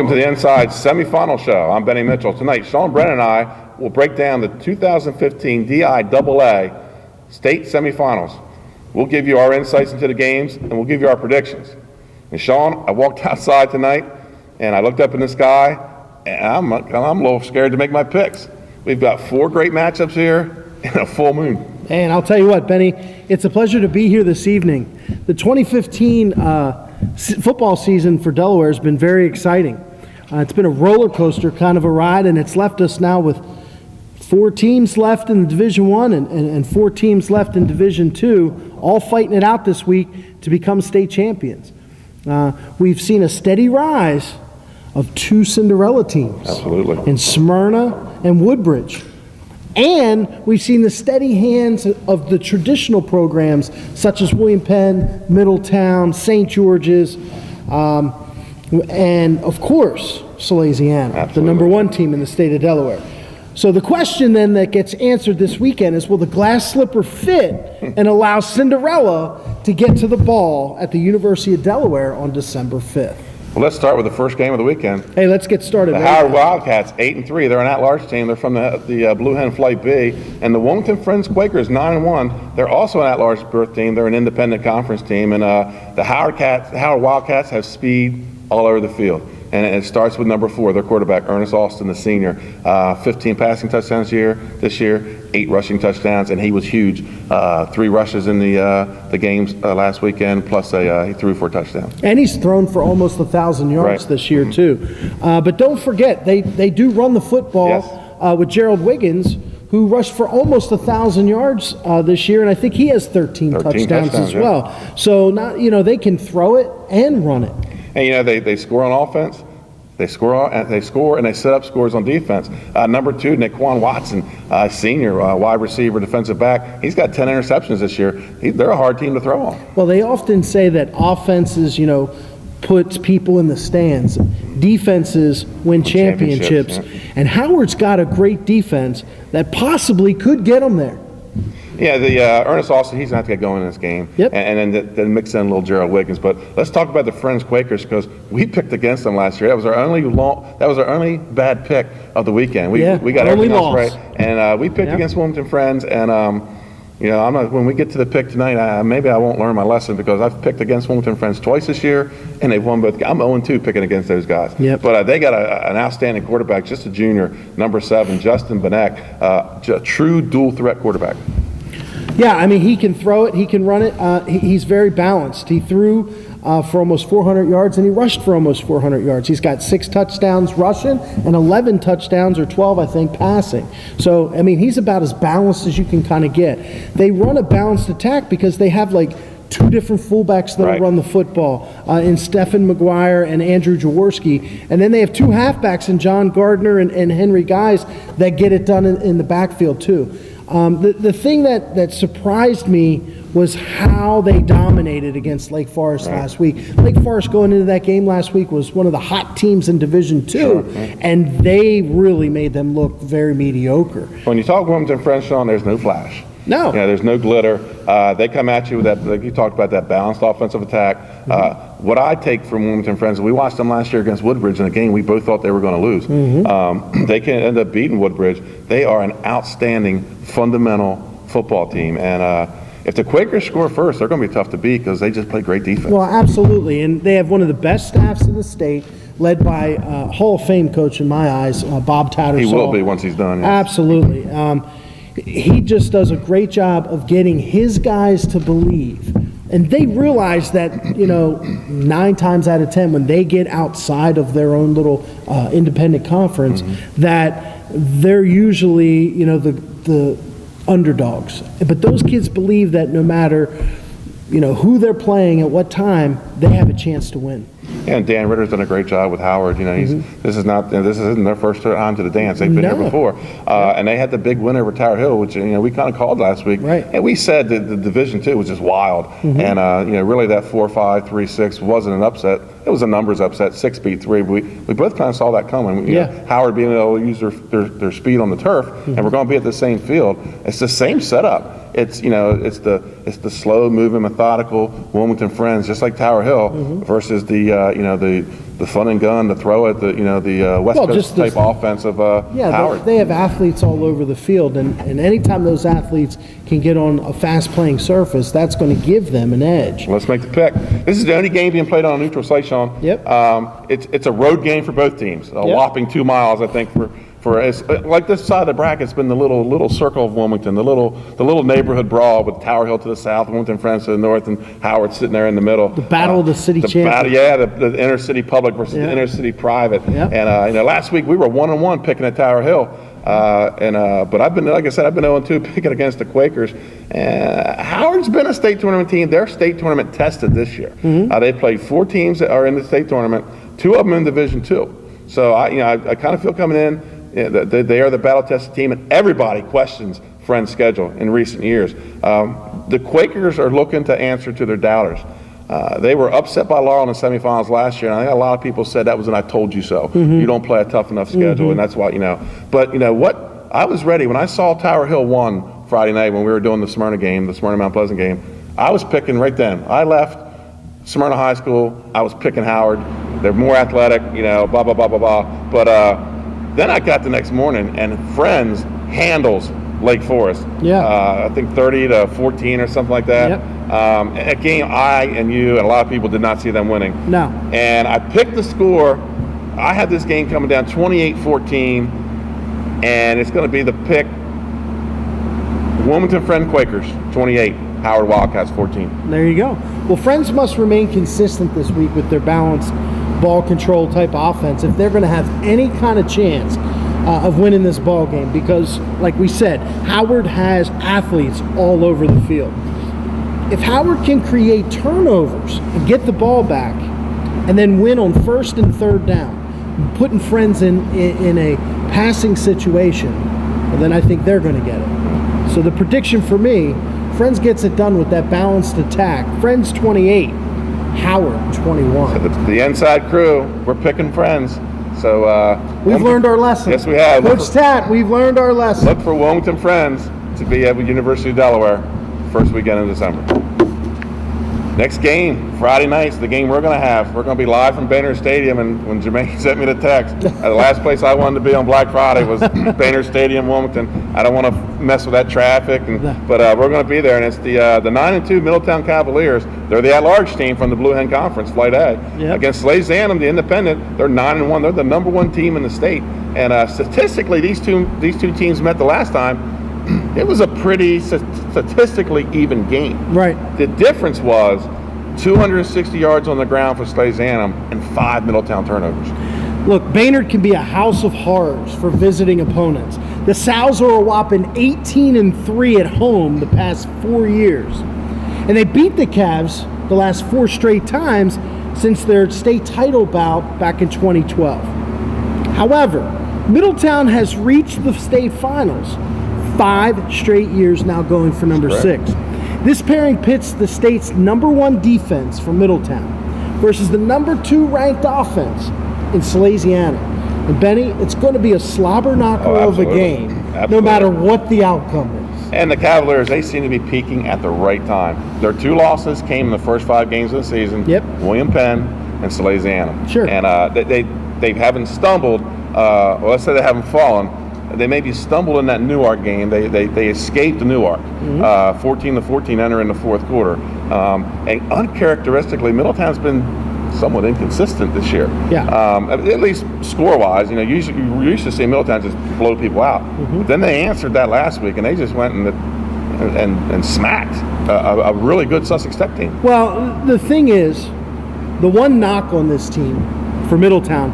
Welcome to the Inside Semifinal Show. I'm Benny Mitchell. Tonight, Sean, Brennan, and I will break down the 2015 DIAA State Semifinals. We'll give you our insights into the games, and we'll give you our predictions. And Sean, I walked outside tonight, and I looked up in the sky, and I'm a little scared to make my picks. We've got 4 great matchups here and a full moon. And I'll tell you what, Benny, it's a pleasure to be here this evening. The 2015 football season for Delaware has been very exciting. It's been a roller coaster kind of a ride, and it's left us now with 4 teams left in Division I and 4 teams left in Division II, all fighting it out this week to become state champions. We've seen a steady rise of 2 Cinderella teams. Absolutely. In Smyrna and Woodbridge. And we've seen the steady hands of the traditional programs such as William Penn, Middletown, St. George's, and of course, Salesiana, the number 1 team in the state of Delaware. So the question then that gets answered this weekend is, will the glass slipper fit and allow Cinderella to get to the ball at the University of Delaware on December 5th? Well, let's start with the first game of the weekend. Hey, let's get started. The Howard Wildcats, 8-3. They're an at-large team. They're from the Blue Hen Flight B. And the Wilmington Friends Quakers, 9-1. They're also an at-large berth team. They're an independent conference team. And the Howard Wildcats have speed all over the field. And it starts with number 4, their quarterback, Ernest Austin, the senior. 15 passing touchdowns this year, 8 rushing touchdowns, and he was huge. 3 rushes in the games last weekend, plus he threw 4 touchdowns. And he's thrown for almost 1,000 yards this year, too. But don't forget, they do run the football with Gerald Wiggins, who rushed for almost 1,000 yards this year, and I think he has 13 touchdowns as well. So they can throw it and run it. And they score on offense, they score and they set up scores on defense. Number 2, Naquan Watson, senior wide receiver, defensive back. He's got 10 interceptions this year. They're a hard team to throw on. Well, they often say that offenses, puts people in the stands. Defenses win championships. And Howard's got a great defense that possibly could get them there. Yeah, the Ernest Austin, he's going to have to get going in this game. Yep. And then mix in a little Gerald Wiggins. But let's talk about the Friends Quakers, because we picked against them last year. That was our only bad pick of the weekend. We got everything else right. And we picked against Wilmington Friends. And when we get to the pick tonight, maybe I won't learn my lesson, because I've picked against Wilmington Friends twice this year, and they've won both. I'm 0-2 picking against those guys. Yep. But they got an outstanding quarterback, just a junior, number 7, Justin Benek, a true dual threat quarterback. Yeah, I mean, he can throw it, he can run it. He's very balanced. He threw for almost 400 yards, and he rushed for almost 400 yards. He's got 6 touchdowns rushing and 11 touchdowns, or 12, I think, passing. So, I mean, he's about as balanced as you can kind of get. They run a balanced attack because they have, 2 different fullbacks that run the football in Stephen McGuire and Andrew Jaworski. And then they have 2 halfbacks in John Gardner and Henry Guys that get it done in the backfield, too. The thing that surprised me was how they dominated against Lake Forest last week. Lake Forest going into that game last week was one of the hot teams in Division II, and they really made them look very mediocre. When you talk Wilmington Friends, Sean, there's no flash. No. There's no glitter. They come at you with that, like you talked about, that balanced offensive attack. What I take from Wilmington Friends, we watched them last year against Woodbridge in a game we both thought they were going to lose. They can end up beating Woodbridge. They are an outstanding fundamental football team. And if the Quakers score first, they're going to be tough to beat, because they just play great defense. Well, absolutely. And they have one of the best staffs in the state, led by Hall of Fame coach in my eyes, Bob Tattersall. He will be once he's done. Yes. Absolutely. He just does a great job of getting his guys to believe. And they realize that, 9 times out of 10, when they get outside of their own little independent conference, that they're usually, the underdogs. But those kids believe that no matter, who they're playing at what time, they have a chance to win. Yeah, and Dan Ritter's done a great job with Howard. This isn't their first time to the dance. They've been here before, and they had the big win over Tower Hill, which we kind of called last week. Right. And we said that the Division II was just wild, and really that 4-5, 3-6 wasn't an upset. It was a numbers upset. 6 beat 3. But we both kind of saw that coming. Howard being able to use their speed on the turf, and we're going to be at the same field. It's the same setup. it's the slow moving, methodical Wilmington Friends, just like Tower Hill, versus the fun and gun, the throw at the West Coast type offense of Howard. They have athletes all over the field, and anytime those athletes can get on a fast playing surface, that's going to give them an edge. Let's make the pick. This is the only game being played on a neutral site, Sean. Yep. It's a road game for both teams. A whopping 2 miles, I think, for it's, like this side of the bracket. It's been the little circle of Wilmington, the little neighborhood brawl with Tower Hill to the south, Wilmington Friends to the north, and Howard sitting there in the middle. The battle of the city champions. The inner city public versus the inner city private. Yep. And last week we were 1-1 picking at Tower Hill. But I've been 0-2 picking against the Quakers. Howard's been a state tournament team. They're state tournament tested this year. They played 4 teams that are in the state tournament, 2 of them in Division II. So I kind of feel coming in, they are the battle tested team, and everybody questions Friends' schedule in recent years. The Quakers are looking to answer to their doubters. They were upset by Laurel in the semifinals last year, and I think a lot of people said that was an "I told you so." You don't play a tough enough schedule, and that's why But you know what? I was ready when I saw Tower Hill won Friday night when we were doing the Smyrna game, the Smyrna Mount Pleasant game. I was picking right then. I left Smyrna High School. I was picking Howard. They're more athletic, blah blah blah blah blah. But then I got the next morning, and Friends handles Lake Forest. I think 30-14 or something like that. Yep. A game I and you and a lot of people did not see them winning. No. And I picked the score. I had this game coming down 28-14, and it's going to be the pick. Wilmington Friend Quakers 28, Howard Wildcats 14. There you go. Well, Friends must remain consistent this week with their balanced ball control type offense if they're going to have any kind of chance of winning this ball game, because like we said, Howard has athletes all over the field. If Howard can create turnovers and get the ball back and then win on 1st and 3rd down, putting Friends in a passing situation, well, then I think they're going to get it. So the prediction for me, Friends gets it done with that balanced attack. Friends 28, Howard 21. The Inside crew, we're picking Friends. So we've learned our lesson. Yes, we have. Coach Tat, we've learned our lesson. Look for Wilmington Friends to be at the University of Delaware first weekend in December. Next game, Friday night's the game we're going to have. We're going to be live from Boehner Stadium, and when Jermaine sent me the text, the last place I wanted to be on Black Friday was Boehner Stadium, Wilmington. I don't want to mess with that traffic, but we're going to be there, and it's the 9-2 Middletown Cavaliers. They're the at-large team from the Blue Hen Conference, Flight A. Yep. Against Slade-Zanum, the independent, they're 9-1. They're the #1 team in the state, and statistically, these two teams met the last time. It was a pretty statistically even game. Right. The difference was 260 yards on the ground for Slade-Zanum and 5 Middletown turnovers. Look, Baynard can be a house of horrors for visiting opponents. The Sows are a whopping 18-3 at home the past 4 years. And they beat the Cavs the last 4 straight times since their state title bout back in 2012. However, Middletown has reached the state finals 5 straight years now, going for number 6. This pairing pits the state's #1 defense from Middletown versus the #2 ranked offense in Slade-Zanum. And Benny, it's going to be a slobber knocker of a game, no matter what the outcome is. And the Cavaliers, they seem to be peaking at the right time. Their 2 losses came in the first 5 games of the season. Yep. William Penn and Slade-Zanum. Sure. And they haven't stumbled. Well, let's say they haven't fallen. They maybe stumbled in that Newark game. They escaped the Newark, 14-14 entering the 4th quarter. And uncharacteristically, Middletown's been somewhat inconsistent this year. Yeah. At least score-wise, you used to see Middletown just blow people out. But then they answered that last week, and they just went and smacked a really good Sussex Tech team. Well, the thing is, the one knock on this team for Middletown,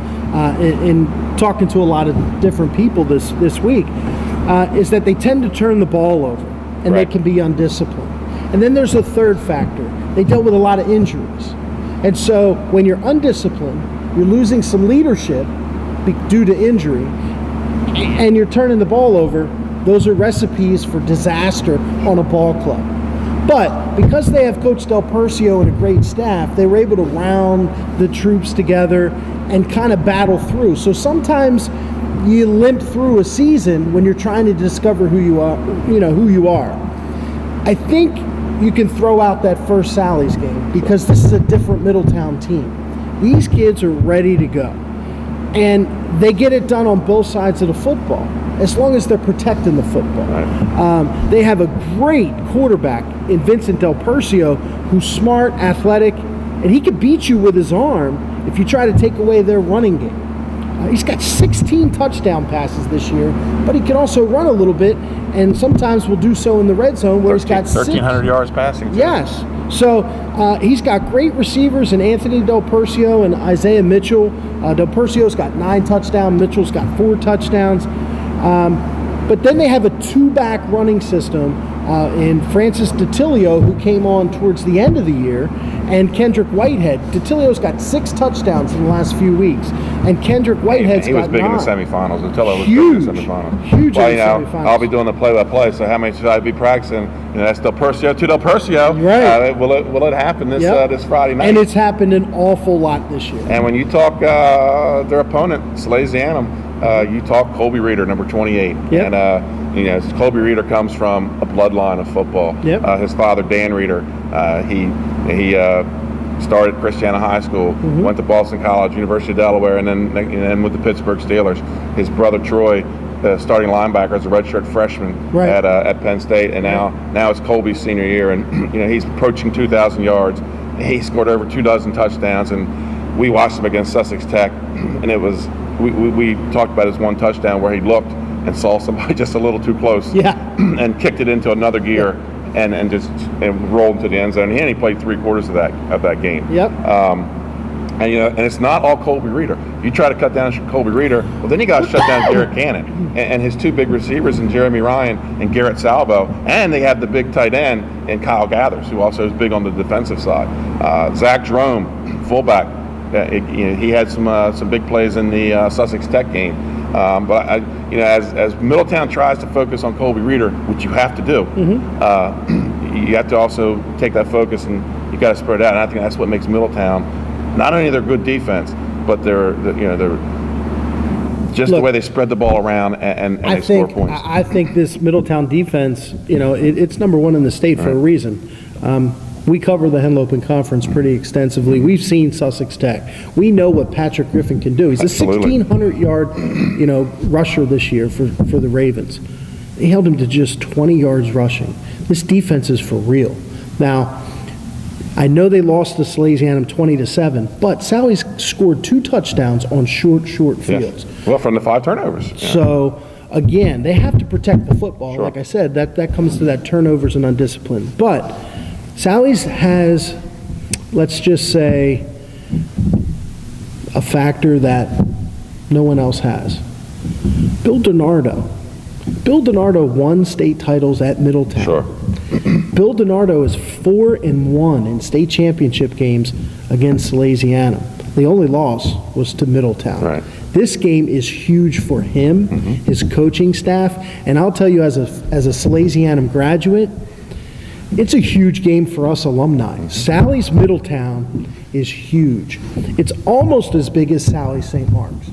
in talking to a lot of different people this week, is that they tend to turn the ball over, and they can be undisciplined. And then there's a third factor. They dealt with a lot of injuries. And so when you're undisciplined, you're losing some leadership due to injury, and you're turning the ball over, those are recipes for disaster on a ball club. But because they have Coach Del Percio and a great staff, they were able to round the troops together and kind of battle through. So sometimes you limp through a season when you're trying to discover who you are, I think you can throw out that first Sally's game because this is a different Middletown team. These kids are ready to go. And they get it done on both sides of the football, as long as they're protecting the football. Right. They have a great quarterback in Vincent Del Percio, who's smart, athletic, and he could beat you with his arm if you try to take away their running game. He's got 16 touchdown passes this year, but he can also run a little bit, and sometimes will do so in the red zone where he's got 1,300 yards passing. Too. Yes. So he's got great receivers in Anthony Del Percio and Isaiah Mitchell. Del Percio's got 9 touchdowns. Mitchell's got 4 touchdowns. But then they have a 2-back running system in Francis DiTilio, who came on towards the end of the year, and Kendrick Whitehead. DiTilio's got 6 touchdowns in the last few weeks, and Kendrick Whitehead's got 9. He was big in the semifinals. DiTilio was Huge. big in the semifinals. Huge well, in the semifinals. I'll be doing the play-by-play, so how many should I be practicing? That's Del Percio to Del Percio. Right. Will it happen this Friday night? And it's happened an awful lot this year. And when you talk their opponent, Salesianum, you talk Colby Reeder, number 28. Yep. And Colby Reeder comes from a bloodline of football. Yep. His father, Dan Reeder, he started at Christiana High School, went to Boston College, University of Delaware, and then with the Pittsburgh Steelers. His brother Troy, starting linebacker, as a redshirt freshman at Penn State, and now it's Colby's senior year, and he's approaching 2,000 yards. He scored over 24 touchdowns, and we watched him against Sussex Tech, and it was we talked about his one touchdown where he looked and saw somebody just a little too close, and kicked it into another gear. And just rolled into the end zone. And he played 3/4 of that game. Yep. And it's not all Colby Reeder. You try to cut down Colby Reeder, well, then you got to shut down Garrett Cannon and his 2 big receivers, in Jeremy Ryan and Garrett Salvo, and they have the big tight end in Kyle Gathers, who also is big on the defensive side. Zach Jerome, fullback. He had some big plays in the Sussex Tech game. But as Middletown tries to focus on Colby Reeder, which you have to do, you have to also take that focus and you got to spread it out. And I think that's what makes Middletown not only their good defense, but they're just the way they spread the ball around and they score points. I think this Middletown defense, it's number 1 in the state for a reason. We cover the Henlopen Conference pretty extensively. We've seen Sussex Tech. We know what Patrick Griffin can do. He's a 1,600-yard, rusher this year for the Ravens. He held him to just 20 yards rushing. This defense is for real. Now, I know they lost to Salesianum 20-7, but Sally's scored 2 touchdowns on short fields. Yes. Well, from the 5 turnovers. Yeah. So, again, they have to protect the football. Sure. Like I said, that comes to that turnovers and undisciplined. But Sally's has, let's just say, a factor that no one else has. Bill DiNardo. Bill DiNardo won state titles at Middletown. Sure. Bill DiNardo is 4-1 in state championship games against Salesianum. The only loss was to Middletown. Right. This game is huge for him, his coaching staff, and I'll tell you, as a Salesianum graduate, it's a huge game for us alumni. Sally's Middletown is huge. It's almost as big as Sally's St. Mark's.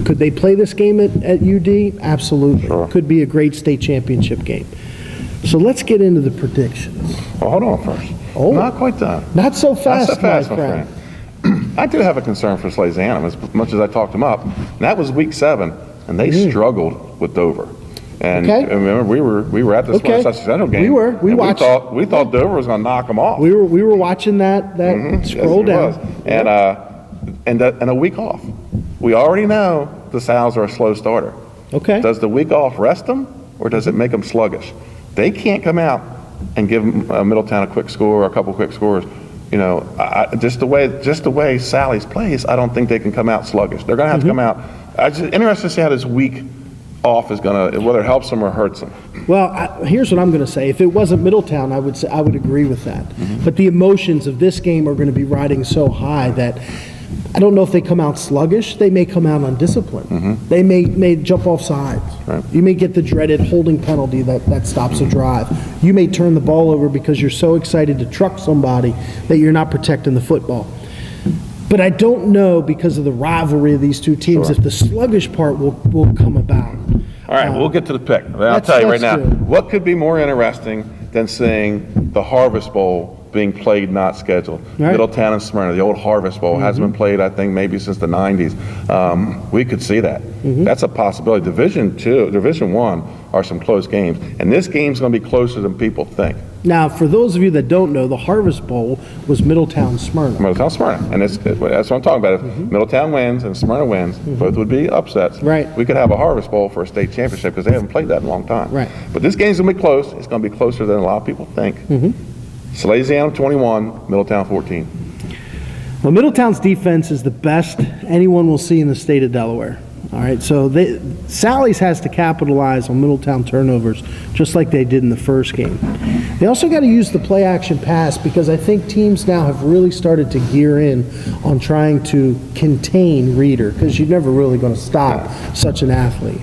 Could they play this game at UD? Absolutely. Sure. Could be a great state championship game. So let's get into the predictions. Well, hold on first. Oh. Not quite done. Not so fast, Not so fast, my friend. I do have a concern for Salesianum, as much as I talked them up. And that was week 7, and they struggled with Dover. And remember, we were at this Sussex Central game. We were. We watched. We thought Dover was going to knock them off. We were watching that scroll down. And a week off. We already know the Sal's are a slow starter. Okay. Does the week off rest them, or does it make them sluggish? They can't come out and give Middletown a quick score or a couple quick scores. Just the way Sally's plays, I don't think they can come out sluggish. They're going to have to come out. I'm just interested to see how this week off is going to, whether it helps them or hurts them. Well, here's what I'm going to say. If it wasn't Middletown, I would agree with that. But the emotions of this game are going to be riding so high that I don't know if they come out sluggish. They may come out undisciplined. They may jump off sides. Right. You may get the dreaded holding penalty that stops a drive. You may turn the ball over because you're so excited to truck somebody that you're not protecting the football. But I don't know, because of the rivalry of these two teams, if the sluggish part will come about. All right, we'll get to the pick. I'll tell you right now, what could be more interesting than seeing the Harvest Bowl being played, not scheduled. Right. Middletown and Smyrna, the old Harvest Bowl, hasn't been played, I think, maybe since the 90s. We could see that. That's a possibility. Division 2, Division 1 are some close games, and this game's going to be closer than people think. Now, for those of you that don't know, the Harvest Bowl was Middletown Smyrna. Middletown Smyrna, and that's what I'm talking about. If Middletown wins and Smyrna wins, both would be upsets. Right. We could have a Harvest Bowl for a state championship because they haven't played that in a long time. Right. But this game's going to be close. It's going to be closer than a lot of people think. Salesianum 21, Middletown 14. Well, Middletown's defense is the best anyone will see in the state of Delaware. All right, so Sally's has to capitalize on Middletown turnovers just like they did in the first game. They also got to use the play action pass because I think teams now have really started to gear in on trying to contain Reeder because you're never really going to stop such an athlete.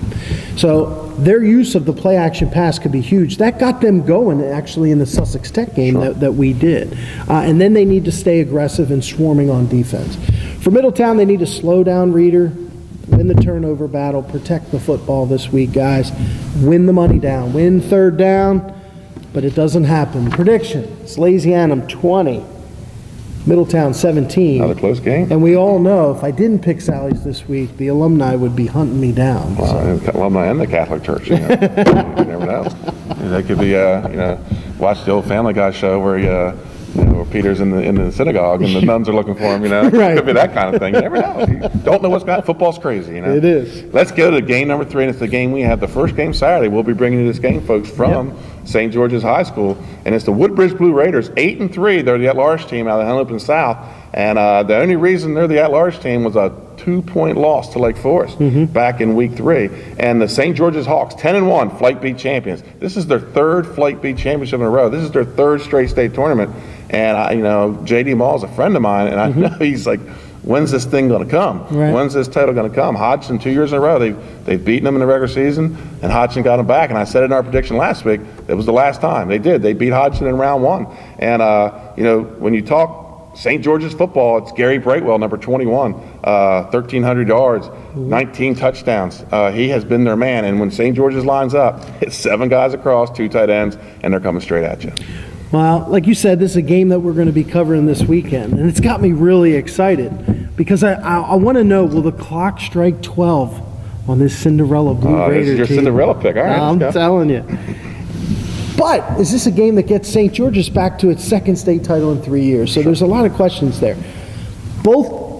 So their use of the play action pass could be huge. That got them going actually in the Sussex Tech game that we did. And then they need to stay aggressive and swarming on defense. For Middletown, they need to slow down Reeder, win the turnover battle, protect the football this week, guys. Win the money down, win third down, but it doesn't happen. Prediction, Salesianum 20, Middletown 17. Another close game. And we all know if I didn't pick Sally's this week, the alumni would be hunting me down. Alumni in the Catholic Church, you know. You never know. That could be, watch the old Family Guy show where where Peter's in the synagogue and the nuns are looking for him, Right. It could be that kind of thing. You never know. You don't know what's going on. Football's crazy, It is. Let's go to game number 3, and it's the game we have. The first game Saturday, we'll be bringing you this game, folks, from St. George's High School, and it's the Woodbridge Blue Raiders, 8-3. They're the at-large team out of Henlopen South, and the only reason they're the at-large team was a 2-point loss to Lake Forest back in week 3. And the St. George's Hawks, 10-1, Flight B champions. This is their 3rd Flight B championship in a row. This is their 3rd straight state tournament. And J.D. Mall is a friend of mine, and I know he's like, when's this thing going to come? Right. When's this title going to come? Hodgson, 2 years in a row, they've beaten them in the regular season, and Hodgson got them back. And I said in our prediction last week, it was the last time. They did. They beat Hodgson in round 1. And, when you talk St. George's football, it's Gary Brightwell, number 21, 1,300 yards, 19 touchdowns. He has been their man. And when St. George's lines up, it's 7 guys across, 2 tight ends, and they're coming straight at you. Well, like you said, this is a game that we're going to be covering this weekend, and it's got me really excited because I want to know, will the clock strike 12 on this Cinderella Blue Raider This is your team? Cinderella pick. All right, I'm telling you. But is this a game that gets St. George's back to its 2nd state title in 3 years? So there's a lot of questions there.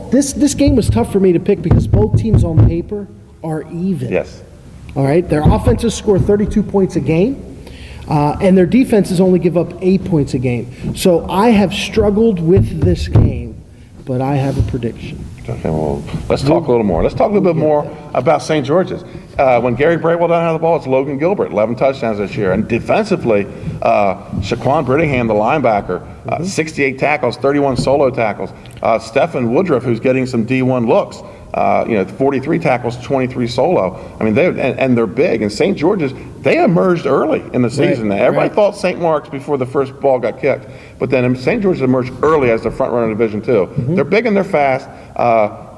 This game was tough for me to pick because both teams on paper are even. Yes. All right, their offenses score 32 points a game. And their defenses only give up 8 points a game. So I have struggled with this game, but I have a prediction. Okay, well, let's talk a little more. Let's talk a little bit more about St. George's. When Gary Brightwell doesn't have the ball, it's Logan Gilbert, 11 touchdowns this year. And defensively, Shaquan Brittingham, the linebacker, 68 tackles, 31 solo tackles. Stephen Woodruff, who's getting some D1 looks. 43 tackles, 23 solo. I mean, they're big. And St. George's, they emerged early in the season. Everybody thought St. Mark's before the first ball got kicked. But then St. George's emerged early as the front runner in Division 2. They're big and they're fast.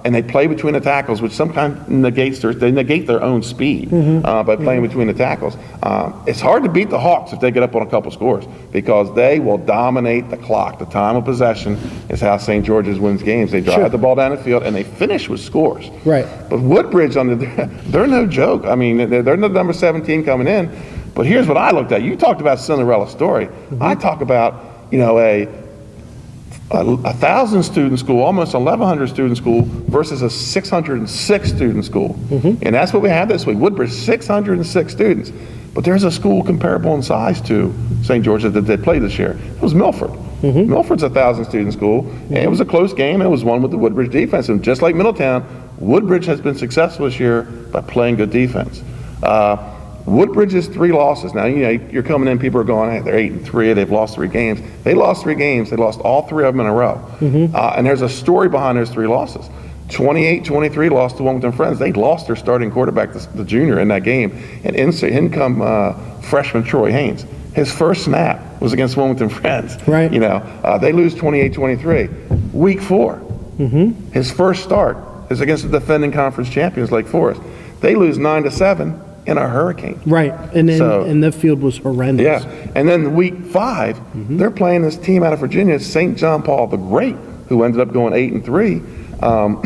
And they play between the tackles, which sometimes negate their own speed by playing between the tackles. It's hard to beat the Hawks if they get up on a couple scores because they will dominate the clock. The time of possession is how St. George's wins games. They drive the ball down the field and they finish with scores. Right. But Woodbridge, they're no joke. I mean, they're the number 17 coming in. But here's what I looked at. You talked about Cinderella story. I talk about, a 1,000 student school, almost 1,100 student school versus a 606 student school. And that's what we had this week. Woodbridge, 606 students. But there's a school comparable in size to St. George's that they played this year. It was Milford. Milford's a 1,000 student school, and it was a close game. It was won with the Woodbridge defense. And just like Middletown, Woodbridge has been successful this year by playing good defense. Woodbridge's 3 losses. Now, you're coming in, people are going, hey, they're 8-3, they've lost 3 games. They lost 3 games. They lost all 3 of them in a row. And there's a story behind those 3 losses. 28-23 lost to Wilmington Friends. They lost their starting quarterback, the junior, in that game. And in come freshman Troy Haynes. His first snap was against Wilmington Friends. Right. They lose 28-23. Week 4, his first start is against the defending conference champions, Lake Forest. They lose 9-7. in a hurricane. Right, and then So- and the field was horrendous. Yeah, and then week 5, they're playing this team out of Virginia, St. John Paul the Great, who ended up going 8-3.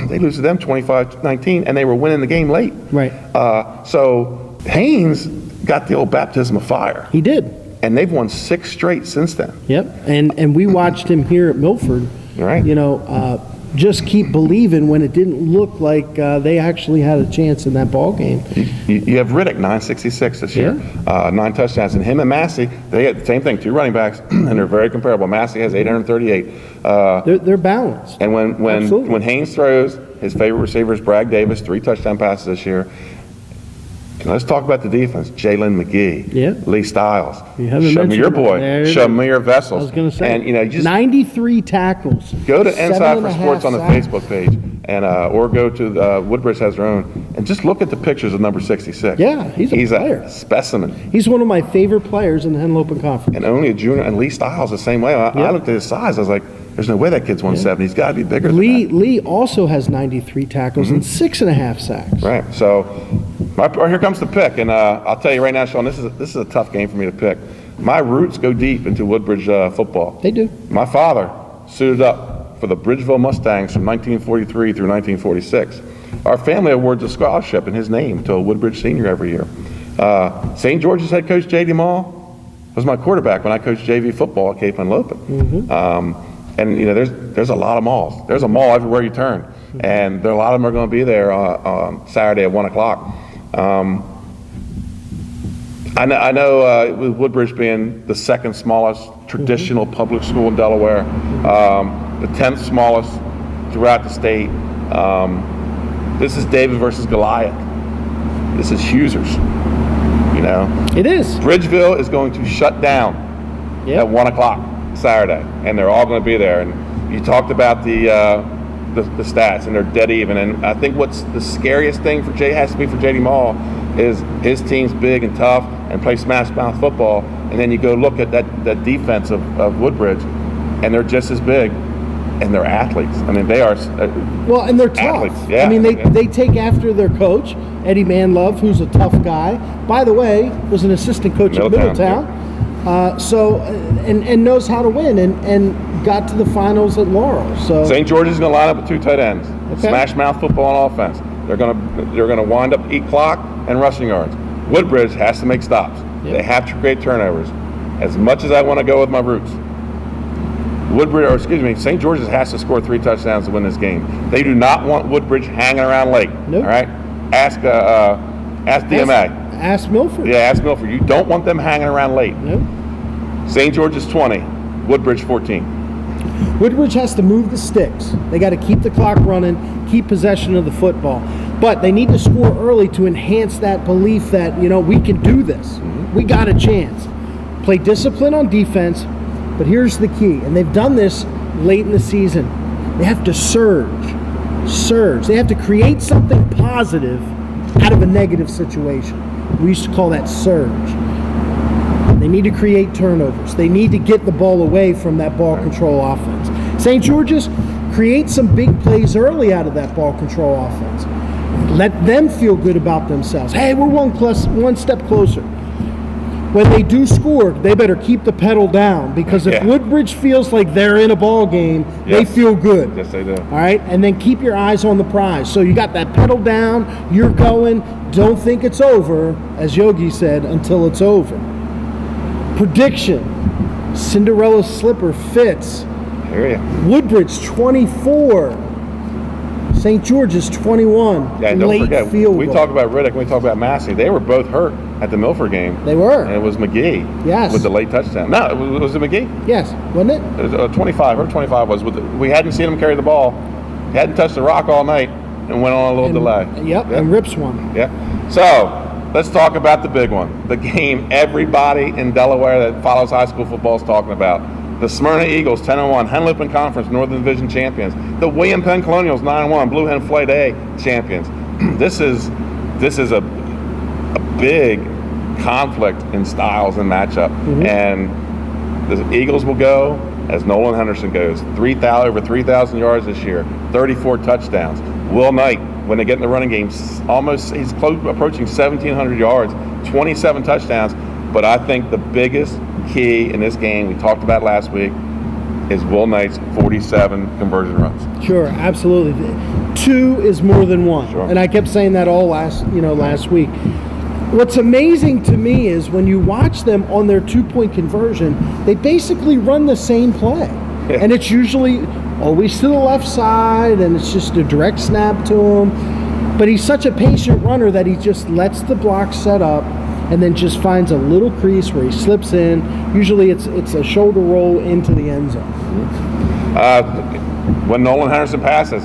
They lose to them 25-19, and they were winning the game late. Right. So Haynes got the old baptism of fire, He did. and they've won 6 straight since then. Yep, and we watched him here at Milford. Right. You know, just keep believing when it didn't look like they actually had a chance in that ball game. You have Riddick, 966 this year, 9 touchdowns, and him and Massey, they had the same thing, 2 running backs, and they're very comparable. Massey has 838. They're balanced. And Absolutely. when Haynes throws, his favorite receiver is Bragg Davis, 3 touchdown passes this year. And let's talk about the defense. Jalen McGee, Yeah. Lee Stiles, You haven't Shamir mentioned him. Boy, There it is. Shamir Vessels. I was going to say, And, you know, you just 93 tackles. go to Inside for 7.5 Sports on the sacks. Facebook page, and or go to Woodbridge has their own, and just look at the pictures of number 66. Yeah, he's a player. Specimen. He's one of my favorite players in the Henlopen Conference. And only a junior, and Lee Stiles the same way. I looked at his size, I was like, there's no way that kid's 170. He's got to be bigger than that. Lee also has 93 tackles and 6.5 sacks. Right. So here comes the pick, and I'll tell you right now, Sean, this is a tough game for me to pick. My roots go deep into Woodbridge football. They do. My father suited up for the Bridgeville Mustangs from 1943 through 1946. Our family awards a scholarship in his name to a Woodbridge senior every year. St. George's head coach J.D. Mall was my quarterback when I coached JV football at Cape Henlopen. And you know, there's a lot of malls. There's a mall everywhere you turn, and a lot of them are going to be there on Saturday at 1 o'clock. I know with Woodbridge being the 2nd smallest traditional public school in Delaware, the 10th smallest throughout the state. This is David versus Goliath. This is Hoosiers. You know, It is. Bridgeville is going to shut down at 1 o'clock Saturday, and they're all going to be there. And you talked about the stats, and they're dead even. And I think what's the scariest thing has to be for JD Mall is his team's big and tough and play smash mouth football. And then you go look at that defense of Woodbridge, and they're just as big, and they're athletes. I mean, they are. Well, and they're tough. Athletes, yeah. I mean, they take after their coach, Eddie Manlove, who's a tough guy. By the way, was an assistant coach at Middletown, Middletown. And knows how to win and got to the finals at Laurel. So St. George's is going to line up with 2 tight ends. Okay. Smash mouth football on offense. They're going to wind up eat clock and rushing yards. Woodbridge has to make stops. Yep. They have to create turnovers. As much as I want to go with my roots, St. George's has to score 3 touchdowns to win this game. They do not want Woodbridge hanging around late. Nope. All right, ask DMA. Ask Milford. Yeah, ask Milford. You don't want them hanging around late. Nope. St. George's 20, Woodbridge 14. Woodbridge has to move the sticks. They got to keep the clock running, keep possession of the football. But they need to score early to enhance that belief that, you know, we can do this. We got a chance. Play discipline on defense, but here's the key, and they've done this late in the season. They have to surge. They have to create something positive out of a negative situation. We used to call that surge. They need to create turnovers. They need to get the ball away from that ball control offense. St. George's, create some big plays early out of that ball control offense. Let them feel good about themselves. Hey, we're one step closer. When they do score, they better keep the pedal down, because if Woodbridge feels like they're in a ball game, they feel good. Yes, they do. All right, and then keep your eyes on the prize. So you got that pedal down, you're going, don't think it's over, as Yogi said, until it's over. Prediction, Cinderella's slipper fits. Hear ya. Woodbridge 24, St. George's 21. Yeah, don't late forget, field we goal. talk about Riddick, we talk about Massey. They were both hurt at the Milford game. They were. And it was McGee. Yes. With the late touchdown. No, was it McGee? Yes, wasn't it? It was 25. Her 25 was. We hadn't seen him carry the ball. He hadn't touched the rock all night and went on a little delay. Yep, and Rips won. Yeah. So let's talk about the big one. The game everybody in Delaware that follows high school football is talking about. The Smyrna Eagles, 10-1, Henlopen Conference Northern Division champions. The William Penn Colonials, 9-1, Blue Hen Flight A champions. This is a big conflict in styles and matchup. And the Eagles will go as Nolan Henderson goes. Over 3,000 yards this year, 34 touchdowns. Will Knight, when they get in the running game, he's approaching 1,700 yards, 27 touchdowns. But I think the biggest key in this game, we talked about last week, is Will Knight's 47 conversion runs. Sure, absolutely. 2 is more than 1. Sure. And I kept saying that all last week. What's amazing to me is when you watch them on their 2-point conversion, they basically run the same play. Yeah. And it's usually always to the left side, and it's just a direct snap to him. But he's such a patient runner that he just lets the block set up and then just finds a little crease where he slips in. Usually it's a shoulder roll into the end zone. When Nolan Henderson passes,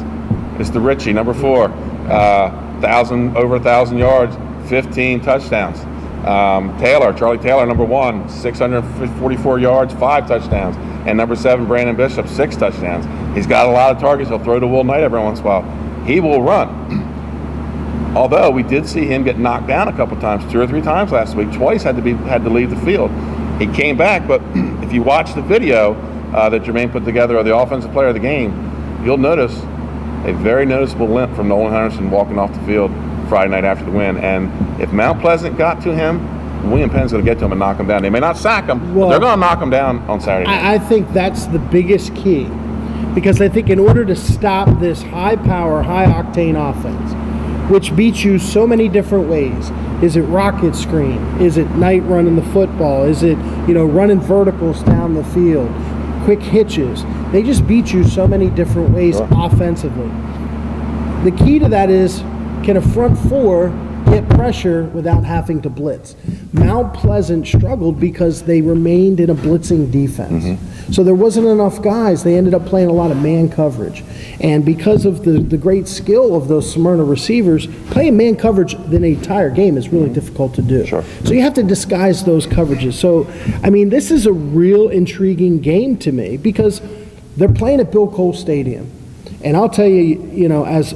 it's to Richie, number 4. Over 1,000 yards, 15 touchdowns. Charlie Taylor, number 1, 644 yards, 5 touchdowns. And number 7, Brandon Bishop, 6 touchdowns. He's got a lot of targets. He'll throw to Will Knight every once in a while. He will run. Although we did see him get knocked down a couple times, 2 or 3 times last week. Twice had to leave the field. He came back, but if you watch the video that Jermaine put together of the offensive player of the game, you'll notice a very noticeable limp from Nolan Henderson walking off the field Friday night after the win. And if Mount Pleasant got to him, William Penn's going to get to him and knock him down. They may not sack him, but they're going to knock him down on Saturday night. I think that's the biggest key, because I think in order to stop this high-power, high-octane offense, which beats you so many different ways. Is it rocket screen? Is it Knight running the football? Is it, running verticals down the field? Quick hitches. They just beat you so many different ways offensively. The key to that is, can a front 4 get pressure without having to blitz? Mount Pleasant struggled because they remained in a blitzing defense. So there wasn't enough guys. They ended up playing a lot of man coverage. And because of the great skill of those Smyrna receivers, playing man coverage the entire game is really difficult to do. Sure. So you have to disguise those coverages. So, this is a real intriguing game to me, because they're playing at Bill Cole Stadium. And I'll tell you, as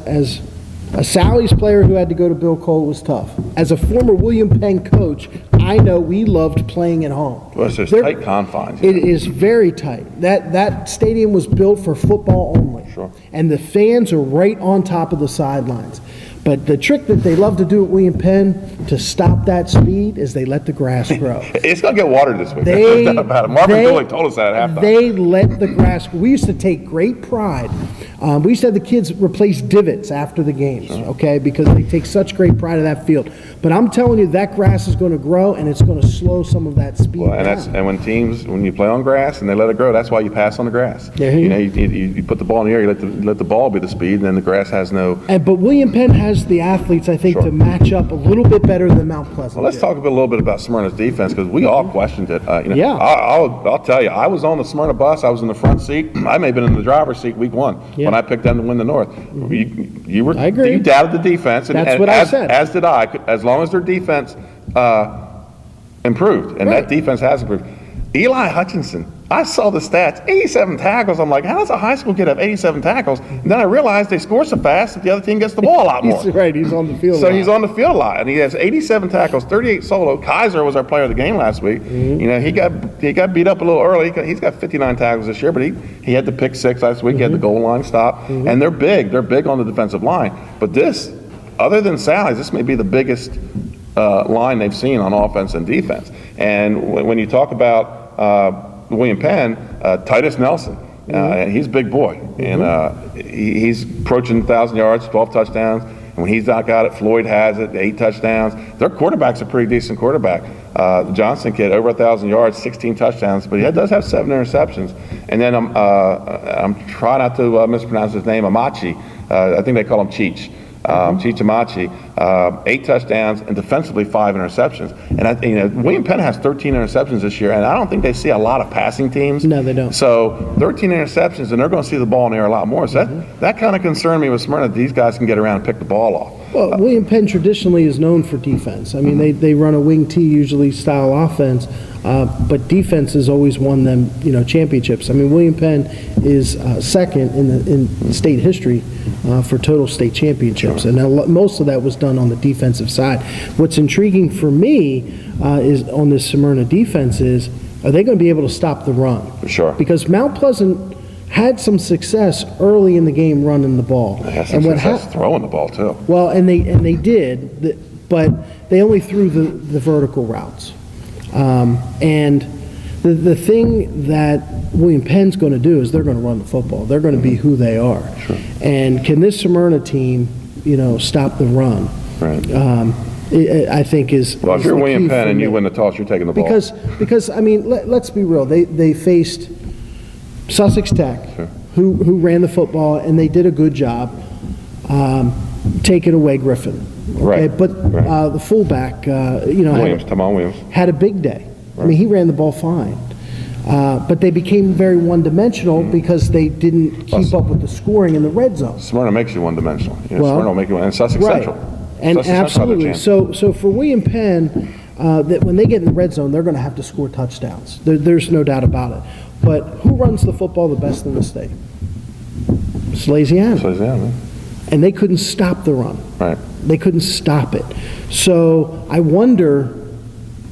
a Sally's player who had to go to Bill Cole, was tough. As a former William Penn coach, I know we loved playing at home. Well, it's just tight confines. It is very tight. That stadium was built for football only. Sure. And the fans are right on top of the sidelines. But the trick that they love to do at William Penn to stop that speed is they let the grass grow. It's going to get watered this week. There's no doubt about it. Marvin Dooley told us that at halftime. They let the grass grow. We used to take great pride. We used to have the kids replace divots after the games, okay, because they take such great pride in that field. But I'm telling you, that grass is going to grow, and it's going to slow some of that speed down. And when you play on grass and they let it grow, that's why you pass on the grass. Yeah, you put the ball in the air, you let the ball be the speed, and then the grass has no. But William Penn has the athletes, I think, to match up a little bit better than Mount Pleasant. Well, let's talk a little bit about Smyrna's defense, because we all questioned it. Yeah. I'll tell you, I was on the Smyrna bus. I was in the front seat. I may have been in the driver's seat week 1 when I picked them to win the North. I agree. You doubted the defense. That's what I said. As did I. As long as their defense improved, and that defense has improved. Eli Hutchinson, I saw the stats, 87 tackles. I'm like, how does a high school kid have 87 tackles? And then I realized they score so fast that the other team gets the ball a lot more. He's on the field So he's on the field a lot, and he has 87 tackles, 38 solo. Kaiser was our player of the game last week. He got beat up a little early. He's got 59 tackles this year, but he had the pick 6 last week. He had the goal line stop, and they're big. They're big on the defensive line. But this, other than Sally's, this may be the biggest line they've seen on offense and defense. And when you talk about William Penn, Titus Nelson, he's a big boy, and he's approaching 1,000 yards, 12 touchdowns. And when he's not got it, Floyd has it, 8 touchdowns. Their quarterback's a pretty decent quarterback. The Johnson kid, over 1,000 yards, 16 touchdowns, but he does have 7 interceptions. And then I'm trying not to mispronounce his name, Amachi. I think they call him Cheech. Cheech Amachi, 8 touchdowns, and defensively 5 interceptions. And William Penn has 13 interceptions this year, and I don't think they see a lot of passing teams. No, they don't. So 13 interceptions, and they're going to see the ball in the air a lot more. So that kind of concerned me with Smyrna. These guys can get around and pick the ball off. Well, William Penn traditionally is known for defense. They run a wing T usually style offense. But defense has always won them, championships. William Penn is second in state history for total state championships, and most of that was done on the defensive side. What's intriguing for me is on this Smyrna defense is, are they going to be able to stop the run? Sure. Because Mount Pleasant had some success early in the game running the ball. They had some success throwing the ball too. Well, and they did, but they only threw the vertical routes. And the thing that William Penn's going to do is they're going to run the football. They're going to be who they are. Sure. And can this Smyrna team, stop the run? Right. I think is. Well, if you're William Penn and you win the toss, you're taking the ball. Because I mean, let's be real. They faced Sussex Tech, sure, who ran the football, and they did a good job taking away Griffin. Okay? Right. But right. The fullback, Williams, had a big day. Right. I mean, he ran the ball fine. But they became very one-dimensional because they didn't keep up with the scoring in the red zone. Smyrna makes you one-dimensional. Well, Smyrna will make you one, and Sussex right. Central. And Sussex absolutely. Central So for William Penn, that when they get in the red zone, they're going to have to score touchdowns. There's no doubt about it. But who runs the football the best in the state? It's Louisiana. And they couldn't stop the run. Right. They couldn't stop it. So I wonder,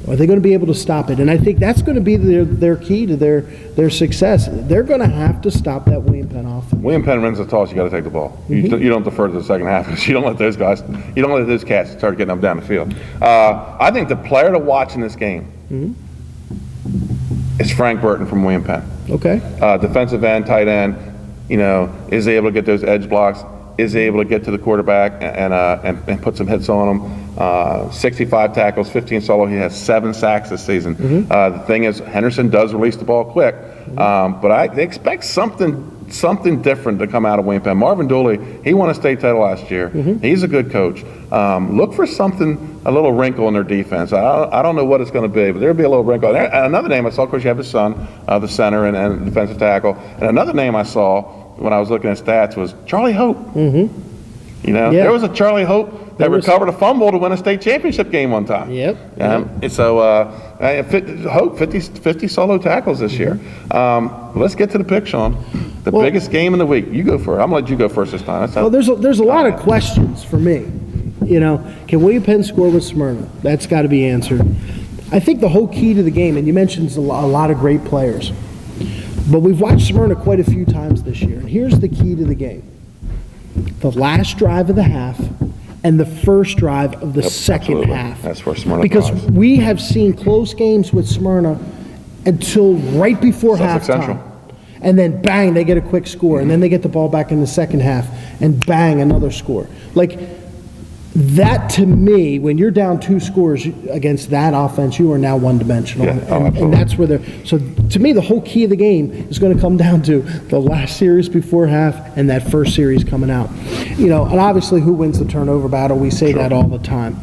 are they going to be able to stop it? And I think that's going to be their key to their success. They're going to have to stop that William Penn offense. William Penn runs the toss, you got to take the ball. Mm-hmm. You don't defer to the second half because you don't let those cats start getting them down the field. I think the player to watch in this game is Frank Burton from William Penn. Okay. Defensive end, tight end, is able to get those edge blocks, is able to get to the quarterback and put some hits on him. 65 tackles, 15 solo. He has 7 sacks this season. The thing is, Henderson does release the ball quick, but they expect something different to come out of William Penn. Marvin Dooley, he won a state title last year. He's a good coach. Look for a little wrinkle in their defense. I don't know what it's going to be, but there'll be a little wrinkle. And another name I saw, of course, you have his son, the center and defensive tackle. And another name I saw when I was looking at stats was Charlie Hope. There was a Charlie Hope that recovered a fumble to win a state championship game one time. And so Hope 50 solo tackles this year. Let's get to the pick, Sean. The biggest game in the week. You go first. I'm gonna let you go first this time. There's a lot of questions for me. Can William Penn score with Smyrna? That's got to be answered. I think the whole key to the game, and you mentioned a lot of great players, but we've watched Smyrna quite a few times this year. And here's the key to the game: the last drive of the half and the first drive of the second half. That's where Smyrna Because thrives. we have seen close games with Smyrna until right before Sussex halftime. Central. And then bang, they get a quick score. And then they get the ball back in the second half and bang, another score. Like, that to me, when you're down 2 scores against that offense, you are now one-dimensional. And that's where they're. So to me, the whole key of the game is going to come down to the last series before half and that first series coming out. And obviously who wins the turnover battle, we say that all the time.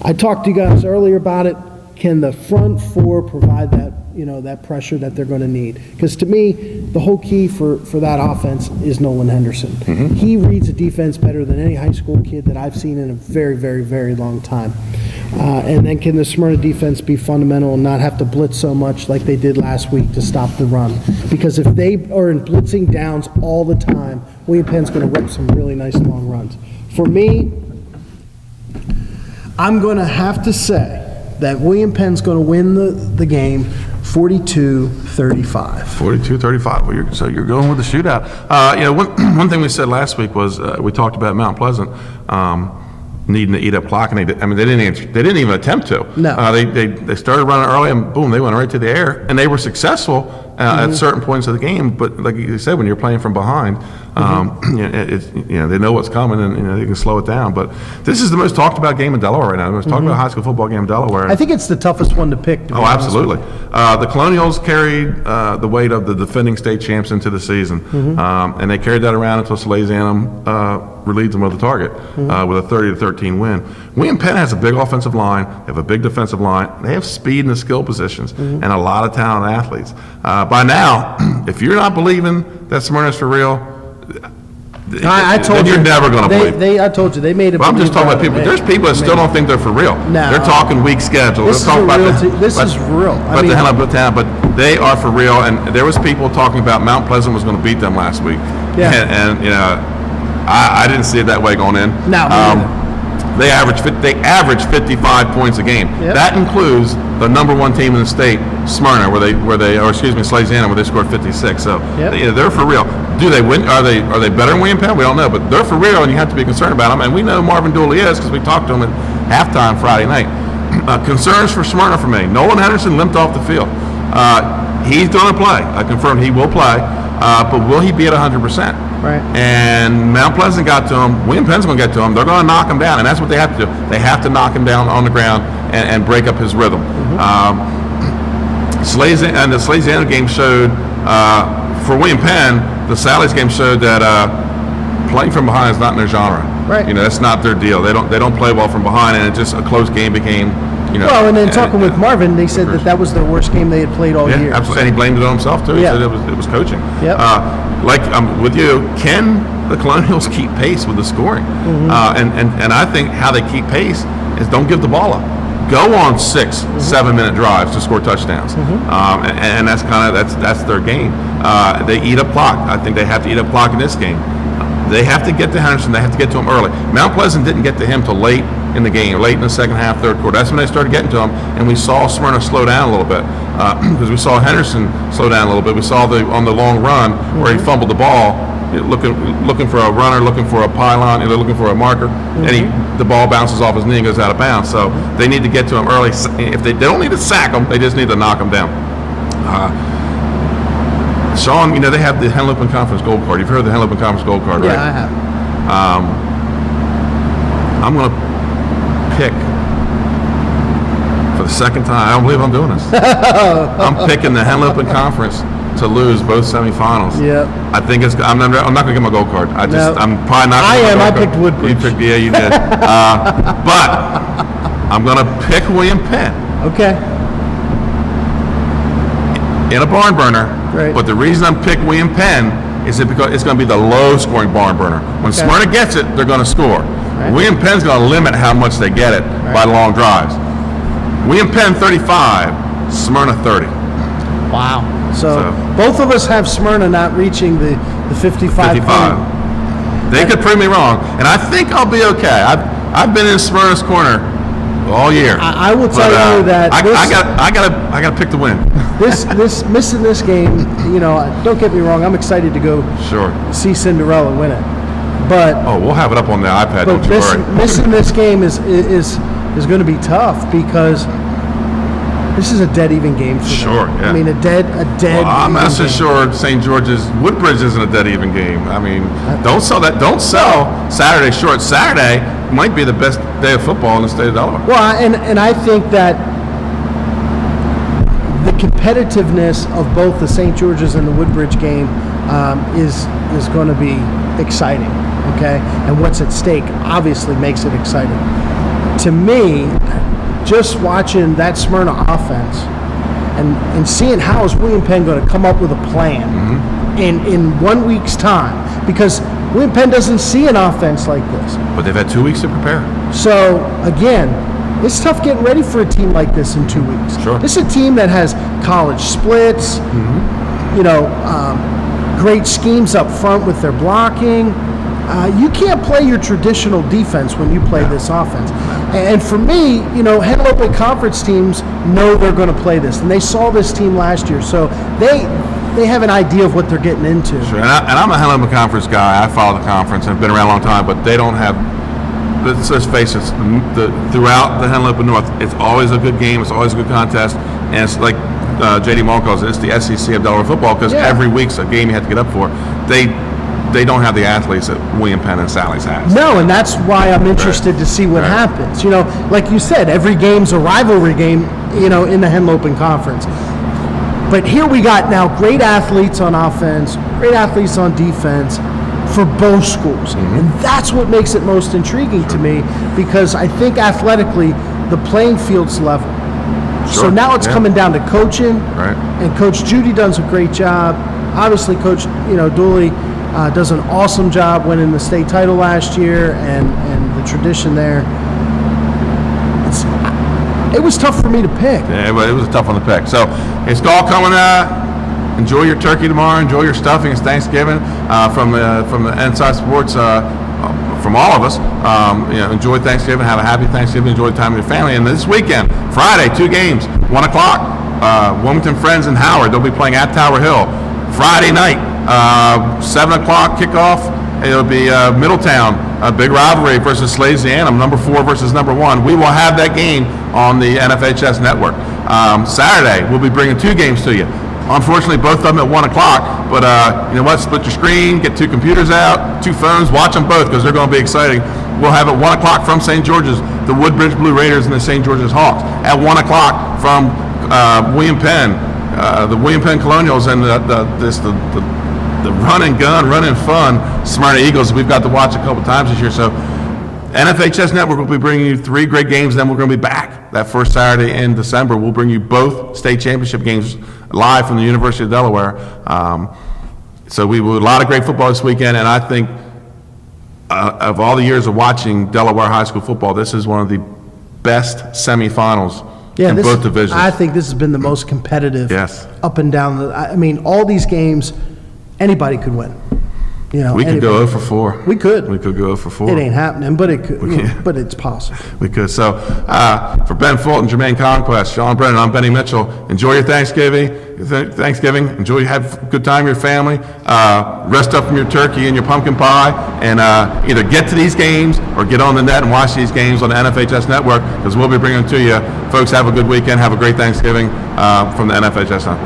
I talked to you guys earlier about it. Can the front 4 provide that, that pressure that they're going to need? Because to me, the whole key for that offense is Nolan Henderson. He reads a defense better than any high school kid that I've seen in a very, very, very long time. And then can the Smyrna defense be fundamental and not have to blitz so much like they did last week to stop the run? Because if they are in blitzing downs all the time, William Penn's going to rip some really nice long runs. For me, I'm going to have to say that William Penn's going to win the game 42-35. 42-35. So you're going with the shootout. One thing we said last week was we talked about Mount Pleasant needing to eat up clock, and they didn't even attempt to. No. They started running early, and boom, they went right to the air, and they were successful at certain points of the game. But like you said, when you're playing from behind, they know what's coming, and they can slow it down. But this is the most talked about game in Delaware right now. The most talked about high school football game in Delaware. I think it's the toughest one to pick. Oh, absolutely. The Colonials carried the weight of the defending state champs into the season, and they carried that around until Salesianum relieved them of the target with a 30-13 win. William Penn has a big offensive line. They have a big defensive line. They have speed in the skill positions and a lot of talented athletes. By now, if you're not believing that Smyrna's for real, I told you you're never going to believe. I told you they made it. I'm just talking about people. There's people that still don't think they're for real. No. They're talking weak schedule. This is real. But they are for real. And there was people talking about Mount Pleasant was going to beat them last week. Yeah. And I didn't see it that way going in. No. they average 55 points a game. Yep. That includes the number 1 team in the state, Smyrna, Slasiana, where they scored 56. So Yep. they're for real. Do they win? Are they better than William Penn? We don't know, but they're for real, and you have to be concerned about them. And we know Marvin Dooley is because we talked to him at halftime Friday night. Concerns for Smyrna for me. Nolan Henderson limped off the field. He's going to play. I confirmed he will play, but will he be at 100%? Right. And Mount Pleasant got to him. William Penn's going to get to him. They're going to knock him down, and that's what they have to do. They have to knock him down on the ground and break up his rhythm. The Slasiana game showed, for William Penn, the Sally's game showed that playing from behind is not in their genre. Right. That's not their deal. They don't play well from behind, and it just a close game became. Well, and then talking with Marvin, they said that was their worst game they had played all year. Absolutely. And he blamed it on himself too. He said it was coaching. Yep. Like with you, can the Colonials keep pace with the scoring? And I think how they keep pace is don't give the ball up. Go on 6, 7-minute drives to score touchdowns, and that's that's their game. They eat up clock. I think they have to eat up clock in this game. They have to get to Henderson. They have to get to him early. Mount Pleasant didn't get to him till late in the game, late in the second half, third quarter. That's when they started getting to him, and we saw Smyrna slow down a little bit because we saw Henderson slow down a little bit. We saw on the long run where he fumbled the ball, looking for a runner, looking for a pylon, looking for a marker, and the ball bounces off his knee and goes out of bounds. So they need to get to him early. If they don't need to sack him, they just need to knock him down. Sean, they have the Henlopen Conference Gold Card. You've heard of the Henlopen Conference Gold Card, right? Yeah, I have. I'm going to pick for the second time. I don't believe I'm doing this. I'm picking the Henlopen Conference to lose both semifinals. Yeah. I think I'm not going to get my gold card. I'm probably not. I picked Woodbridge. You did. But I'm going to pick William Penn. Okay. In a barn burner. Right. But the reason I'm picking William Penn is because it's going to be the low-scoring barn burner. When Smyrna gets it, they're going to score. Right. William Penn's going to limit how much they get it by long drives. William Penn 35, Smyrna 30. Wow. So both of us have Smyrna not reaching the 55. They could prove me wrong, and I think I'll be okay. I've been in Smyrna's corner all year. I will tell you that I got to pick the win. This missing this game, don't get me wrong. I'm excited to go see Cinderella win it, but we'll have it up on the iPad. Don't you worry. Missing this game is going to be tough because this is a dead even game for them. Sure, yeah. I mean, a dead. Well, I'm not so sure St. George's Woodbridge isn't a dead even game. I mean, don't sell Saturday short. Saturday might be the best day of football in the state of Delaware. Well, and I think that the competitiveness of both the St. George's and the Woodbridge game is going to be exciting. Okay, and what's at stake obviously makes it exciting. To me, just watching that Smyrna offense and seeing how is William Penn going to come up with a plan in 1 week's time, because William Penn doesn't see an offense like this. But they've had 2 weeks to prepare. So, again, it's tough getting ready for a team like this in 2 weeks. Sure. This is a team that has college splits, great schemes up front with their blocking. You can't play your traditional defense when you play this offense. And for me, Henlopen Conference teams know they're going to play this, and they saw this team last year, so they have an idea of what they're getting into. Sure, and I'm a Henlopen Conference guy. I follow the conference and I've been around a long time, but they don't have. Let's face it, throughout the Henlopen North, it's always a good game. It's always a good contest, and it's like J.D. Moore calls it. It's the SEC of Delaware football because every week's a game you have to get up for. They don't have the athletes that William Penn and Sally's has. No, and that's why I'm interested to see what happens. Like you said, every game's a rivalry game, in the Henlopen Conference. But here we got now great athletes on offense, great athletes on defense for both schools. And that's what makes it most intriguing to me, because I think athletically the playing field's level. So now it's coming down to coaching, and Coach Judy does a great job. Obviously, Coach Dooley does an awesome job winning the state title last year, and the tradition there. It was tough for me to pick. Yeah, but it was a tough one to pick. So it's all coming out. Enjoy your turkey tomorrow. Enjoy your stuffing. It's Thanksgiving from the Nside Sports from all of us, enjoy Thanksgiving, have a happy Thanksgiving, enjoy the time with your family. And this weekend, Friday, 2 games, 1 o'clock, Wilmington Friends and Howard. They'll be playing at Tower Hill. Friday night, 7 o'clock kickoff. It'll be Middletown, a big rivalry versus Slade-Zianum, number 4 versus number 1. We will have that game on the NFHS network. Saturday, we'll be bringing 2 games to you. Unfortunately, both of them at 1 o'clock, but you know what? Split your screen, get 2 computers out, 2 phones, watch them both because they're going to be exciting. We'll have at 1 o'clock from St. George's, the Woodbridge Blue Raiders and the St. George's Hawks. At 1 o'clock from William Penn, the William Penn Colonials and the run and gun, run and fun Smyrna Eagles we've got to watch a couple times this year. So NFHS Network will be bringing you 3 great games, then we're going to be back that first Saturday in December. We'll bring you both state championship games live from the University of Delaware. So we will a lot of great football this weekend, and I think of all the years of watching Delaware High School football, this is one of the best semifinals in both divisions. I think this has been the most competitive up and down. I mean, all these games, anybody could win. You know, we could go 0 for 4. We could. We could go 0 for 4. It ain't happening, but it could. But it's possible. We could. So, for Ben Fulton, Jermaine Conquest, Sean Brennan, I'm Benny Mitchell. Enjoy your Thanksgiving. Enjoy. Have a good time with your family. Rest up from your turkey and your pumpkin pie, and either get to these games or get on the net and watch these games on the NFHS Network because we'll be bringing them to you. Folks, have a good weekend. Have a great Thanksgiving from the NFHS Network.